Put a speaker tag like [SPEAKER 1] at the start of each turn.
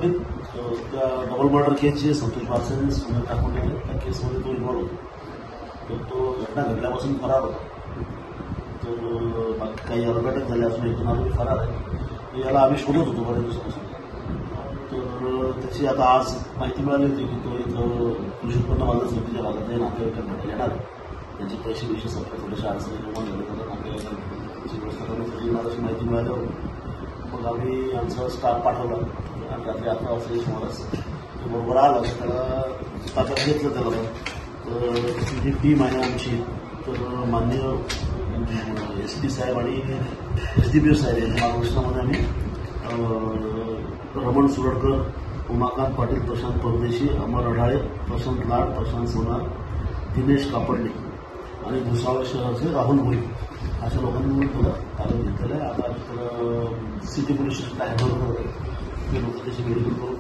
[SPEAKER 1] होते त्या double murder केसचे Santosh बारसे सुनील ठाकूर त्या केसमध्ये तो इन्व्हॉल्व होता. तर तो घटना घडल्यापासून फरार होता. तर बाकी काही अटक झाले असून एक आरोपी फरार आहे. याला आम्ही शोधत होतो बऱ्याच दिवसापासून. तर त्याची आता आज माहिती मिळाली होती की तो इथं कृषी उत्पन्न बाजार समितीच्या भागात नातेवाईकांकडे येणार आहे. त्यांचे पैसे विषय सगळ्या थोड्याशा अडचणी निर्माण झाले तर नातेवाईकांची व्यवस्था करण्यासाठी मला अशी माहिती मिळाल्यावर मग आम्ही आमचा स्टाफ पाठवला आणि रात्री 11 वाजता सुमारास तो बरोबर आला. त्याला ताब्यात घेतलं त्याला. तर जी टीम आहे आमची तर माननीय SP साहेब आणि SDPO साहेब यांच्या मार्गदर्शनामध्ये आम्ही रमण सुरडकर, उमाकांत पाटील, प्रशांत परदेशी, अमर अढाळे, प्रशांत लाड, प्रशांत सोनार, दिनेश कापडणे आणि भुसावळ शहराचे राहुल भोई अशा लोकांनी मिळून त्याला ताब्यात घेतलेलं आहे. आता त्याला सिटी पोलीस स्टेशनला हँडओव्हर करत आहे. ते लोक त्याची मेडिकल करून